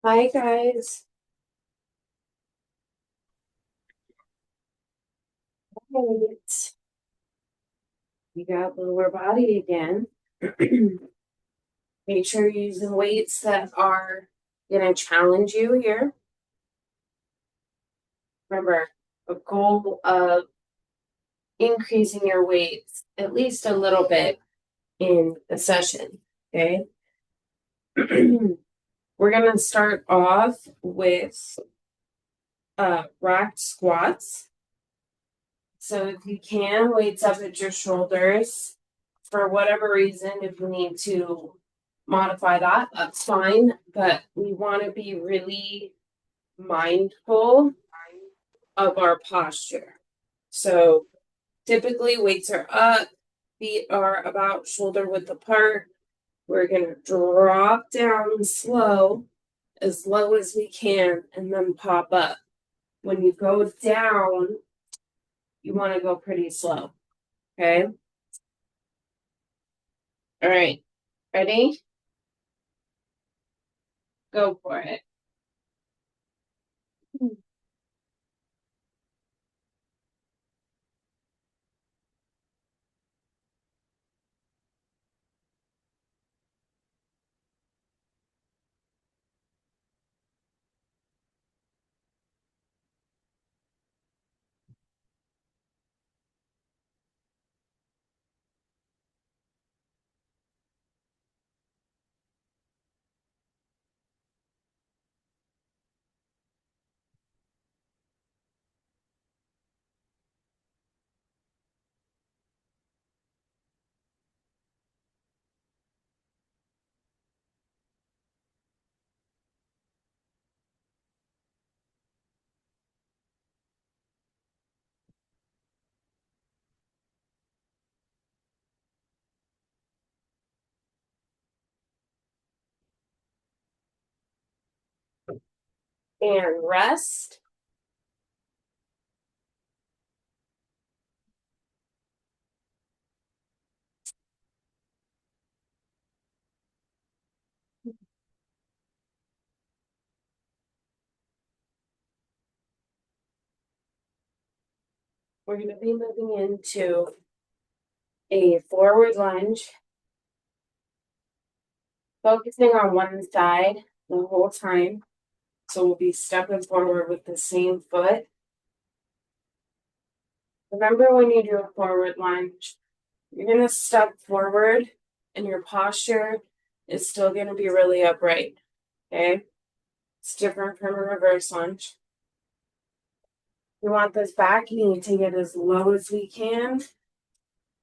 Hi guys. Right. We got lower body again. Make sure you're using weights that are gonna challenge you here. Remember, a goal of increasing your weights at least a little bit in a session. Okay. We're gonna start off with racked squats. So if you can, weights up at your shoulders. For whatever reason, if you need to modify that, that's fine. But we want to be really mindful of our posture. So typically weights are up, feet are about shoulder width apart. We're going to drop down slow, as low as we can, and then pop up. When you go down, you want to go pretty slow. Okay. All right. Ready? Go for it. And rest. We're going to be moving into a forward lunge, focusing on one side the whole time. So we'll be stepping forward with the same foot. Remember, when you do a forward lunge, you're going to step forward and your posture is still going to be really upright. Okay. It's different from a reverse lunge. We want this back knee to get as low as we can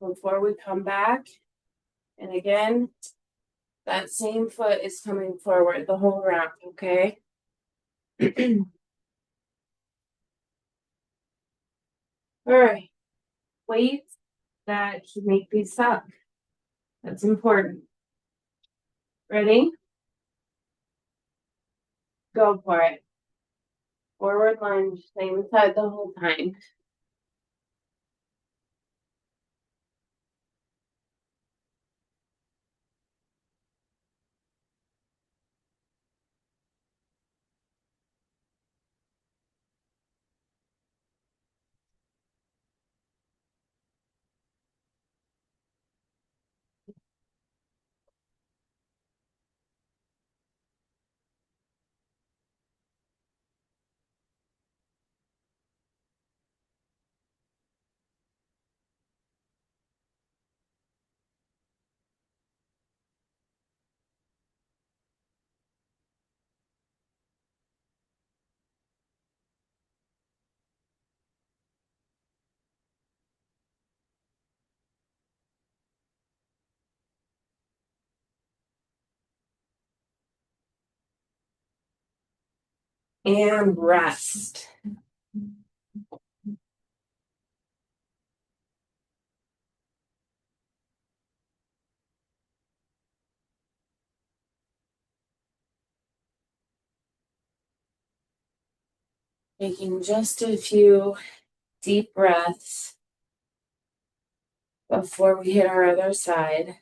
before we come back. And again, that same foot is coming forward the whole round, okay? All right. Weights that should make these suck. That's important. Ready? Go for it. Forward lunge, same side the whole time. And rest. Taking just a few deep breaths before we hit our other side.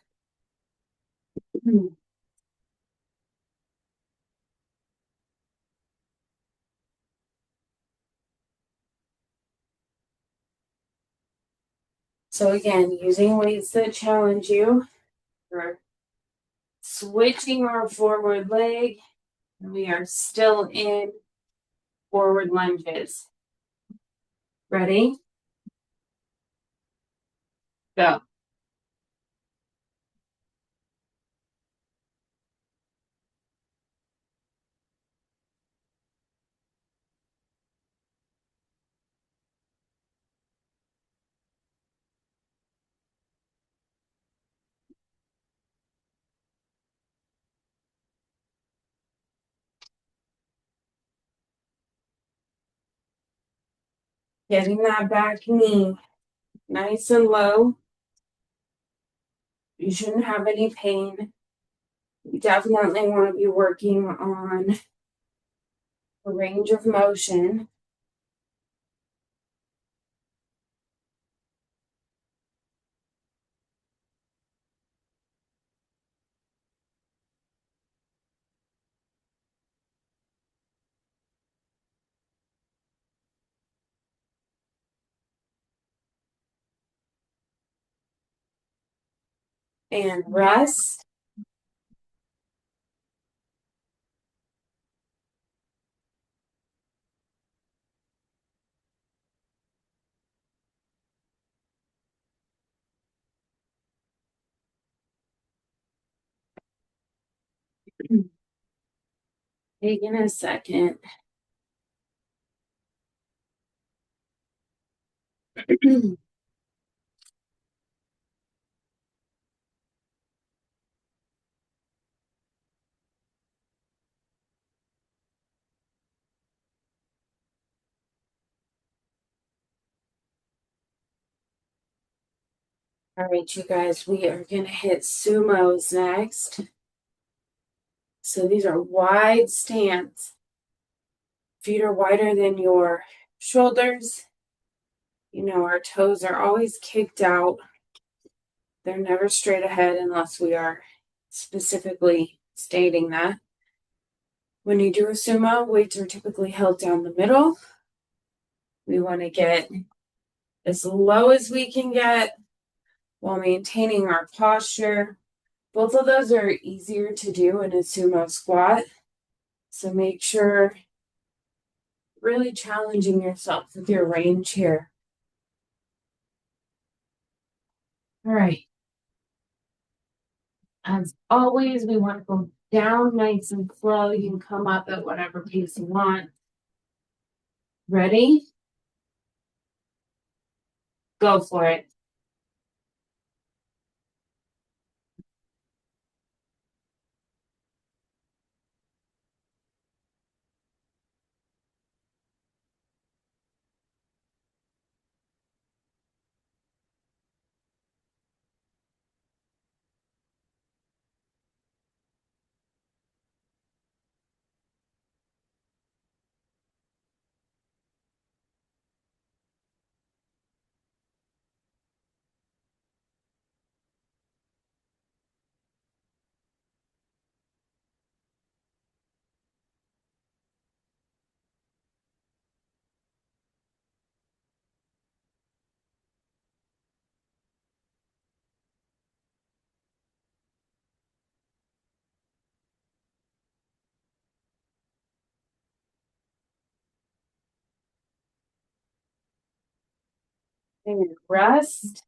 So again, using weights that challenge you. We're switching our forward leg, and we are still in forward lunges. Ready? Go. Getting that back knee nice and low. You shouldn't have any pain. You definitely want to be working on a range of motion. And rest. Taking a second. All right, you guys, we are going to hit sumos next. So these are wide stance. Feet are wider than your shoulders. You know, our toes are always kicked out. They're never straight ahead unless we are specifically stating that. When you do a sumo, weights are typically held down the middle. We want to get as low as we can get while maintaining our posture. Both of those are easier to do in a sumo squat. So make sure really challenging yourself with your range here. All right. As always, we want to go down nice and slow. You can come up at whatever pace you want. Ready? Go for it. And rest.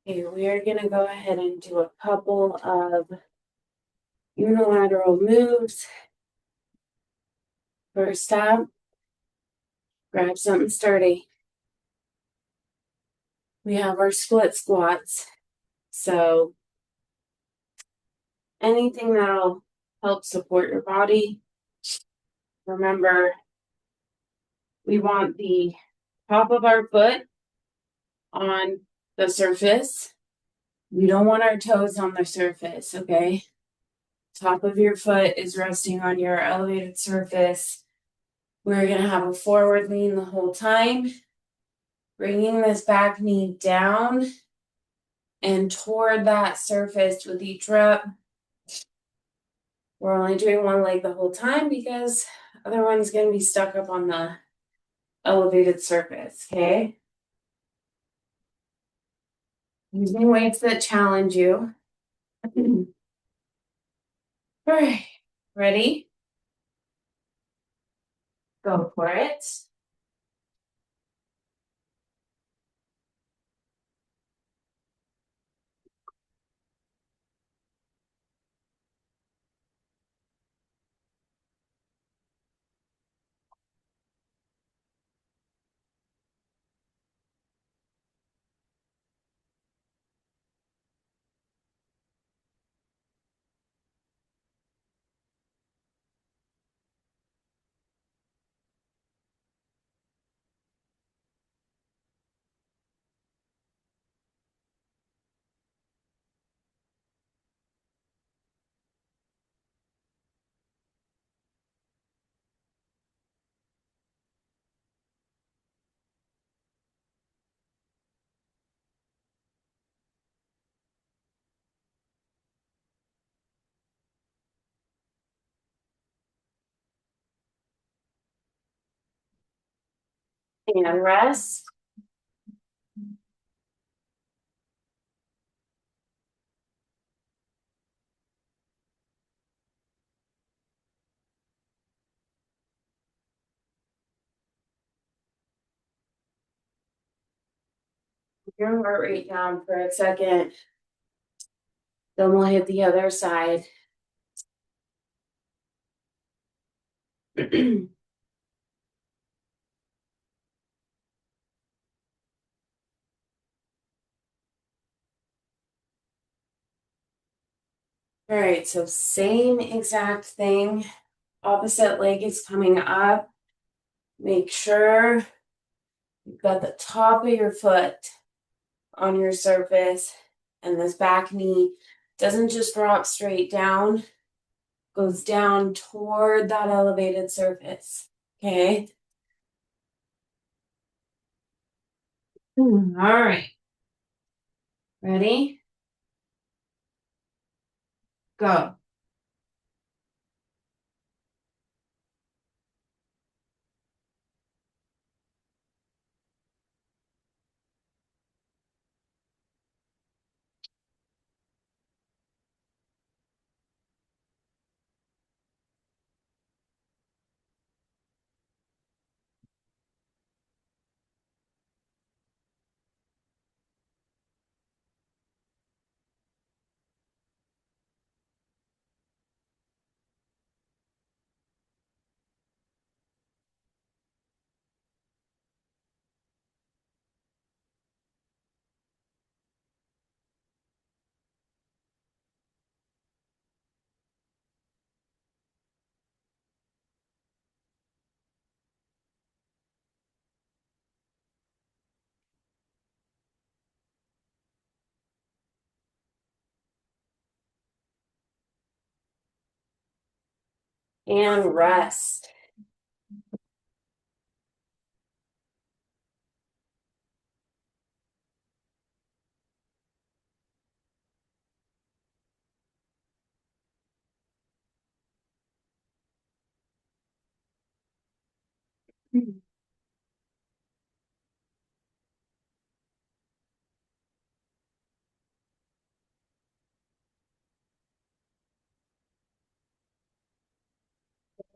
Okay, we are going to go ahead and do a couple of unilateral moves. First up, grab something sturdy. We have our split squats. So anything that'll help support your body. Remember, we want the top of our foot on the surface. We don't want our toes on the surface, okay? Top of your foot is resting on your elevated surface. We're going to have a forward lean the whole time, bringing this back knee down and toward that surface with each rep. We're only doing one leg the whole time because other one's going to be stuck up on the elevated surface, okay? Using weights that challenge you. All right, ready? Go for it. And rest. Your heart rate down for a second. Then we'll hit the other side. All right, so same exact thing. Opposite leg is coming up. Make sure you've got the top of your foot on your surface and this back knee doesn't just drop straight down, goes down toward that elevated surface. Okay. All right. Ready? Go. And rest.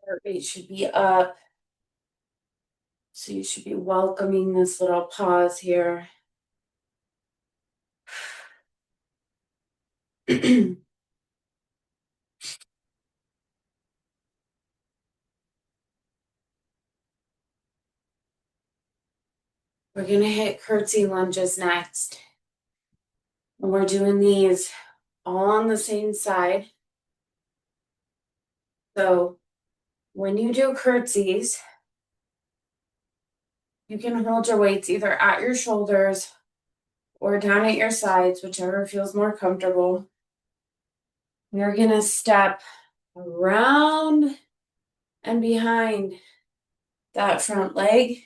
Heart rate should be up. So you should be welcoming this little pause here. We're going to hit curtsy lunges next. And we're doing these all on the same side. So when you do curtsies, you can hold your weights either at your shoulders or down at your sides, whichever feels more comfortable. We're gonna step around and behind that front leg.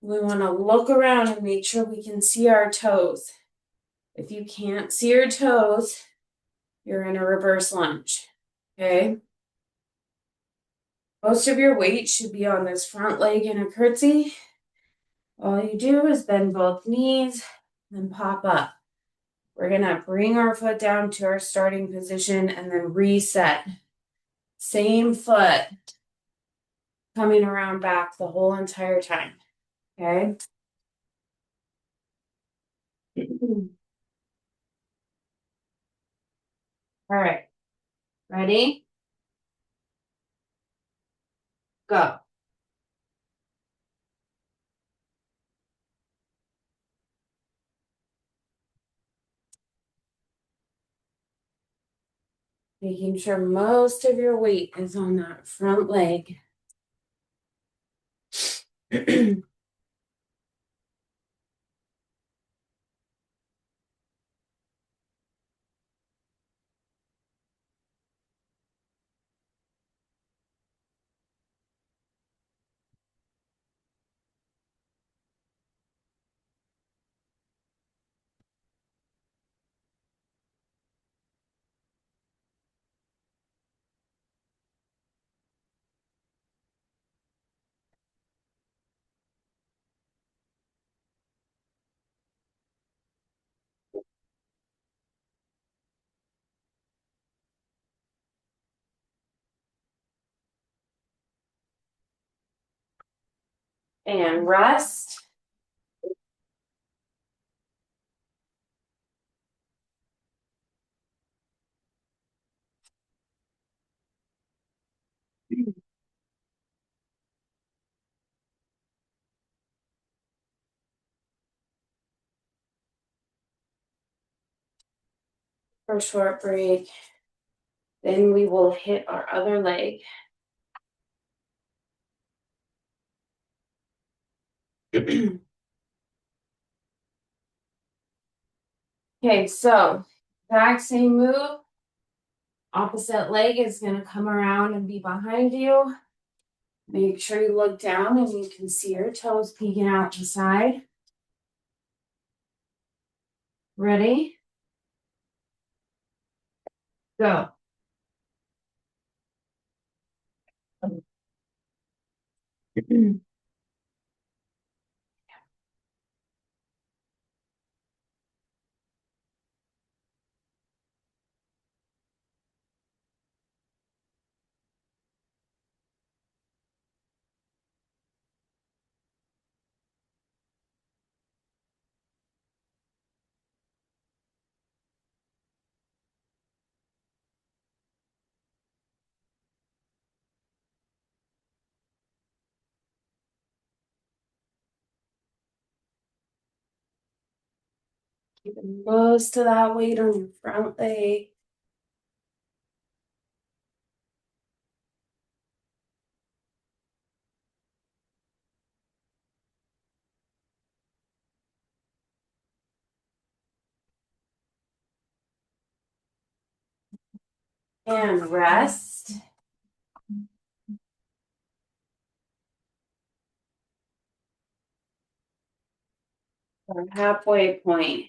We want to look around and make sure we can see our toes. If you can't see your toes, you're in a reverse lunge. Okay? Most of your weight should be on this front leg in a curtsy. All you do is bend both knees and pop up. We're going to bring our foot down to our starting position and then reset. Same foot coming around back the whole entire time. Okay? All right. Ready? Go. Making sure most of your weight is on that front leg. And rest. For a short break. Then we will hit our other leg. Okay, so exact same move. Opposite leg is going to come around and be behind you. Make sure you look down and you can see your toes peeking out the side. Ready? Go. Keeping most of that weight on your front leg. And rest. Our halfway point.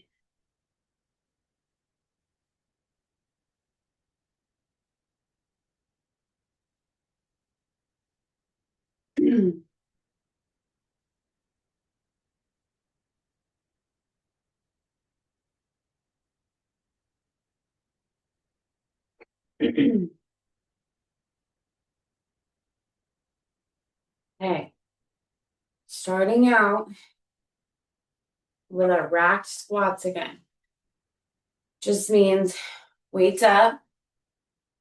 Okay. Starting out with our racked squats again. Just means weights up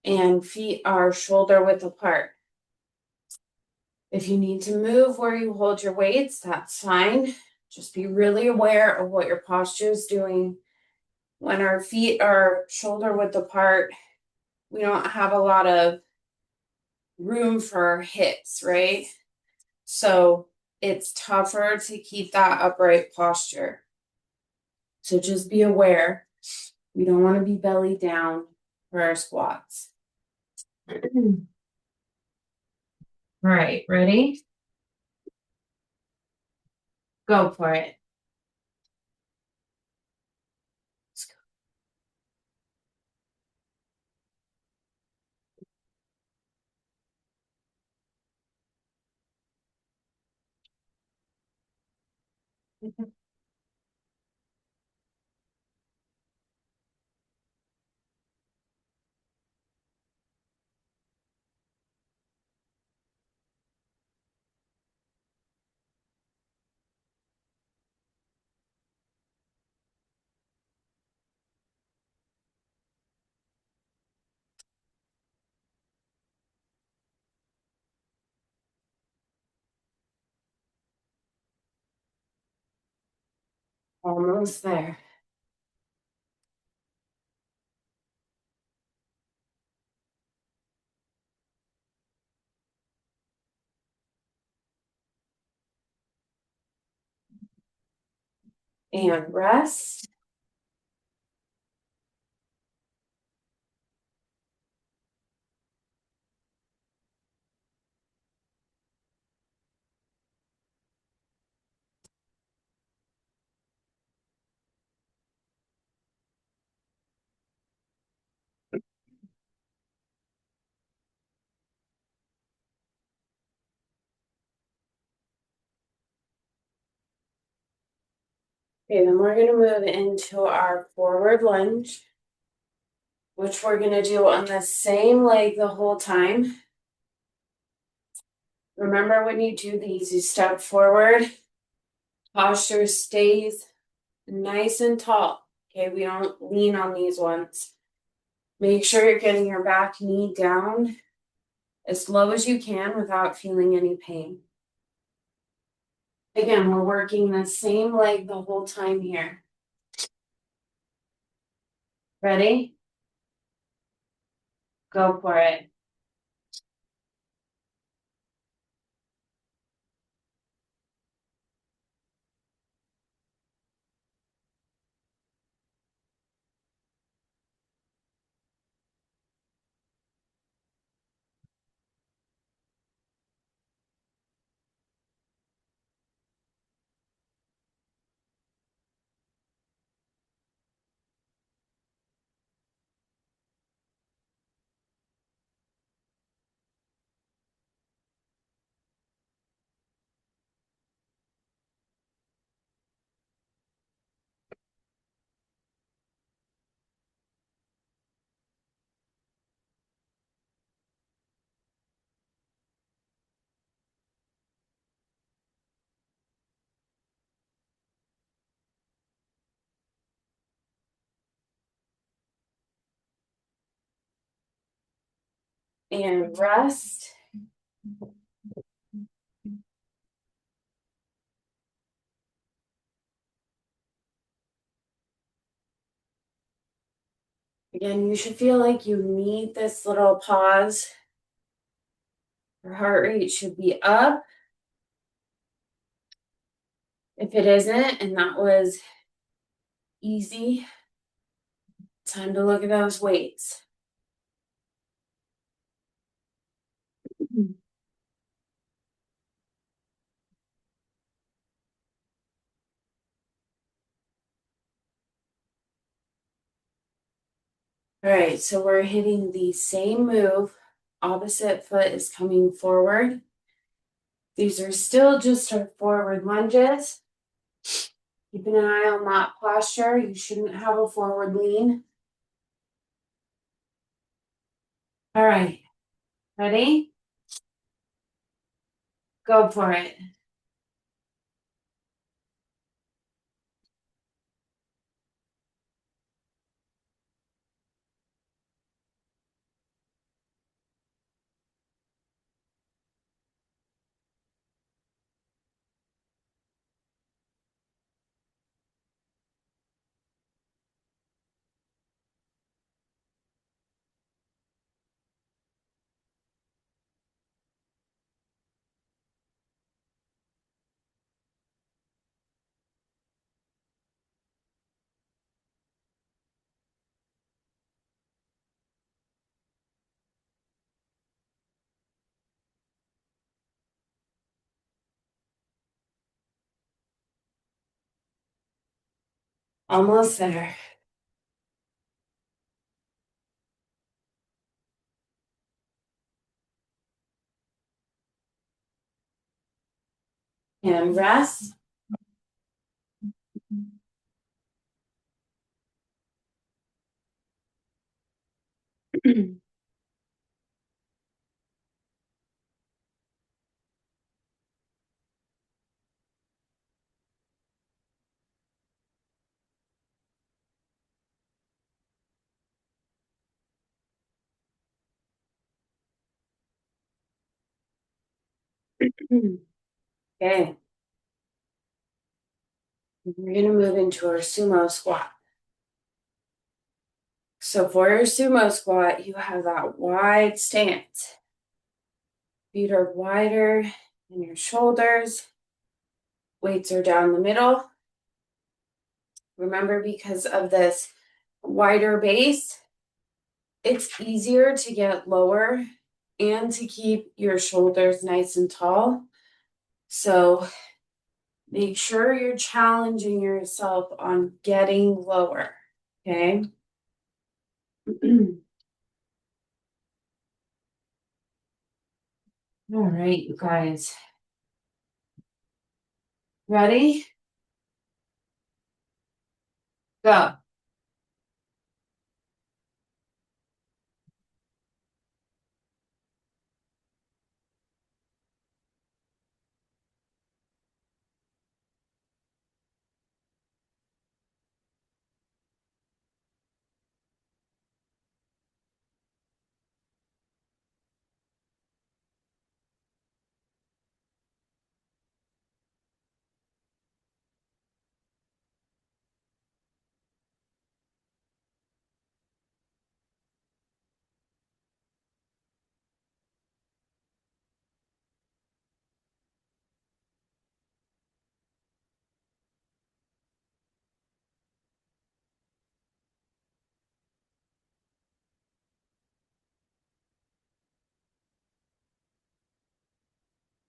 and feet are shoulder width apart. If you need to move where you hold your weights, that's fine. Just be really aware of what your posture is doing. When our feet are shoulder width apart, we don't have a lot of room for our hips, right? So it's tougher to keep that upright posture. So just be aware. We don't want to be belly down. for our squats. All right, ready? Go for it. Almost there. And rest. Okay, then we're gonna move into our forward lunge, which we're gonna do on the same leg the whole time. Remember, when you do these, you step forward, posture stays nice and tall. Okay, we don't lean on these ones. Make sure you're getting your back knee down as low as you can without feeling any pain. Again, we're working the same leg the whole time here. Ready? Go for it. And rest. Again, you should feel like you need this little pause. Your heart rate should be up. If it isn't, and that was easy, time to look at those weights. All right, so we're hitting the same move. Opposite foot is coming forward. These are still just our forward lunges. Keeping an eye on that posture. You shouldn't have a forward lean. All right, ready? Go for it. Almost there. And rest. Okay. We're going to move into our sumo squat. So for your sumo squat, you have that wide stance. Feet are wider than your shoulders. Weights are down the middle. Remember, because of this wider base, it's easier to get lower and to keep your shoulders nice and tall. So make sure you're challenging yourself on getting lower, okay? All right, you guys. Ready? Go.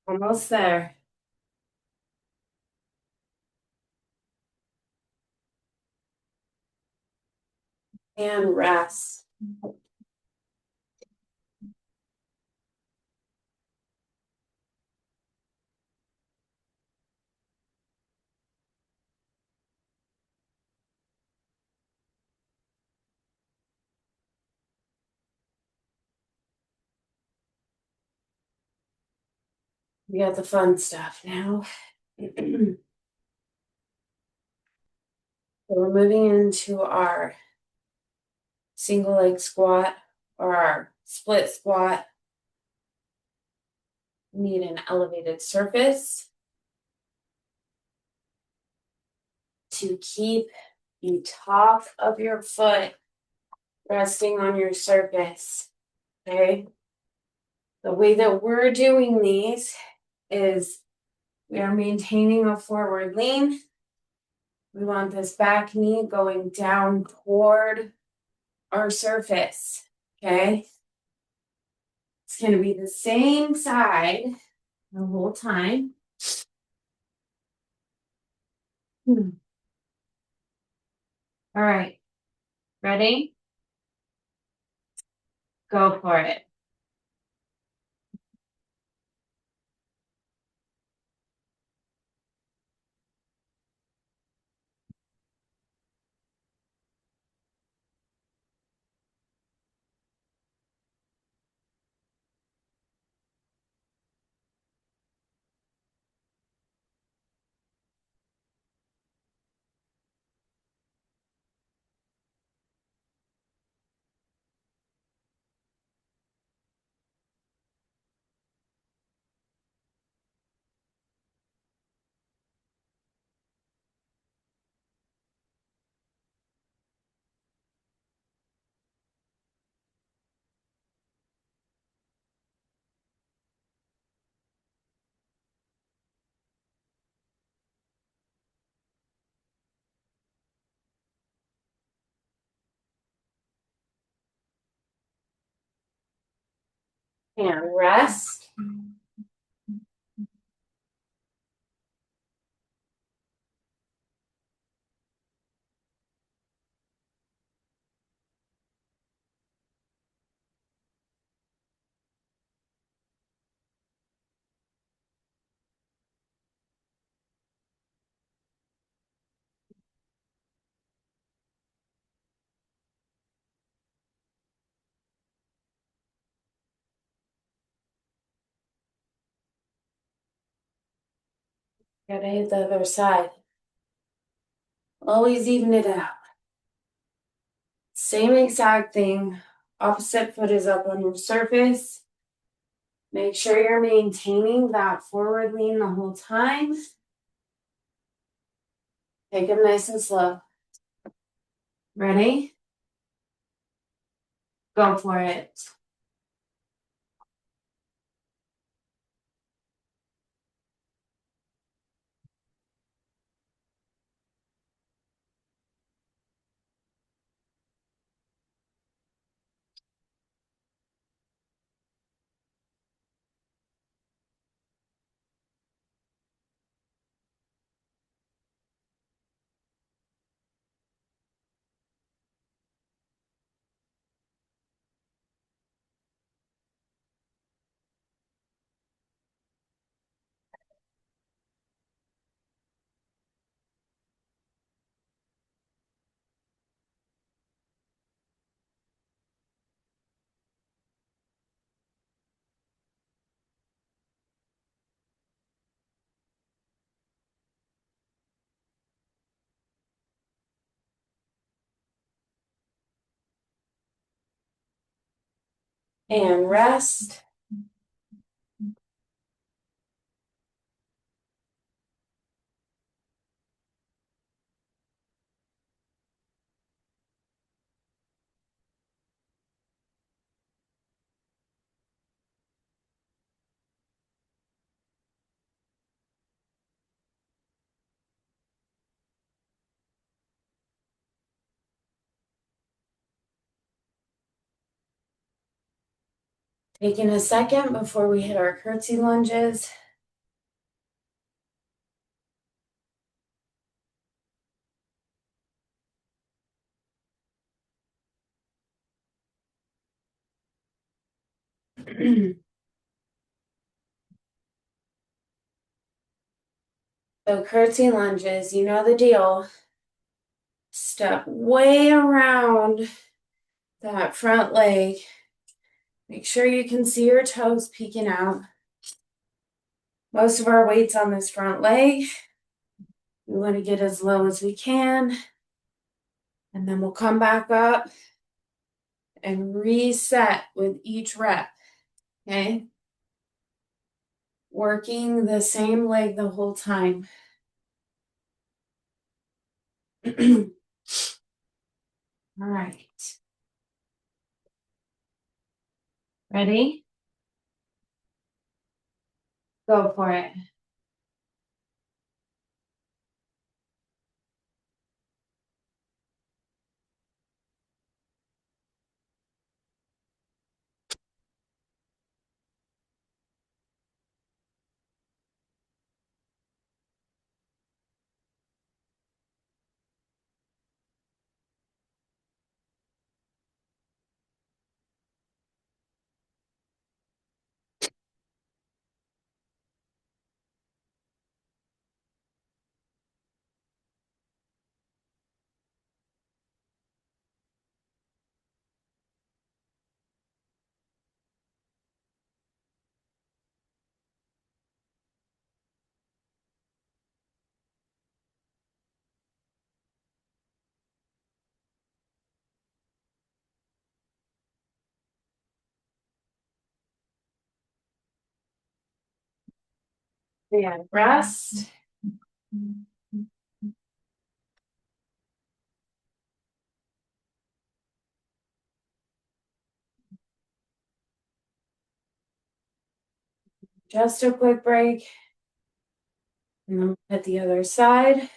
Almost there. And rest. We got the fun stuff now. So we're moving into our single leg squat or our split squat. Need an elevated surface to keep the top of your foot resting on your surface. Okay. The way that we're doing these is we are maintaining a forward lean. We want this back knee going down toward our surface. Okay. It's going to be the same side the whole time. All right. Ready? Go for it. And rest. Gotta hit the other side. Always even it out. Same exact thing. Opposite foot is up on your surface. Make sure you're maintaining that forward lean the whole time. Take them nice and slow. Ready? Go for it. And rest. Taking a second before we hit our curtsy lunges. So curtsy lunges, you know the deal. Step way around that front leg. Make sure you can see your toes peeking out. Most of our weight's on this front leg. We want to get as low as we can. And then we'll come back up and reset with each rep. Okay? Working the same leg the whole time. All right. Ready? Go for it. And rest. Just a quick break. And then hit the other side.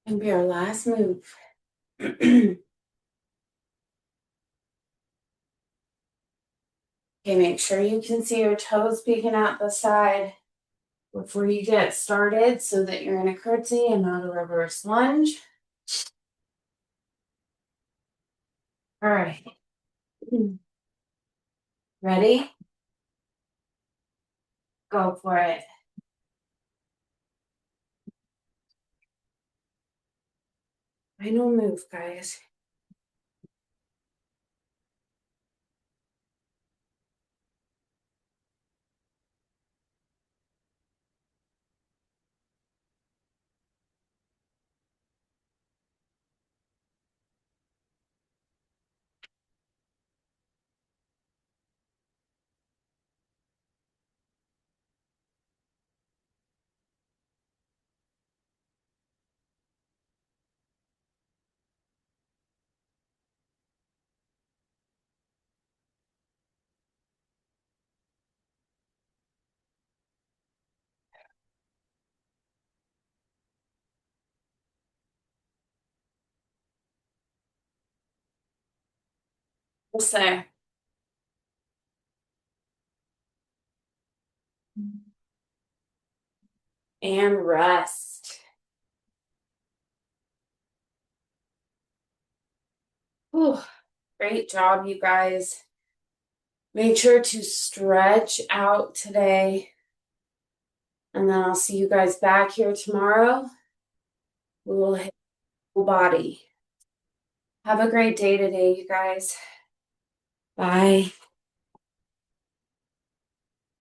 And be our last move. Okay, make sure you can see your toes peeking out the side before you get started so that you're in a curtsy and not a reverse lunge. All right. Ready? Go for it. Final move, guys. Yes, sir. And rest. Whew. Great job, you guys. Make sure to stretch out today. And then I'll see you guys back here tomorrow. We will hit full body. Have a great day today, you guys. Bye.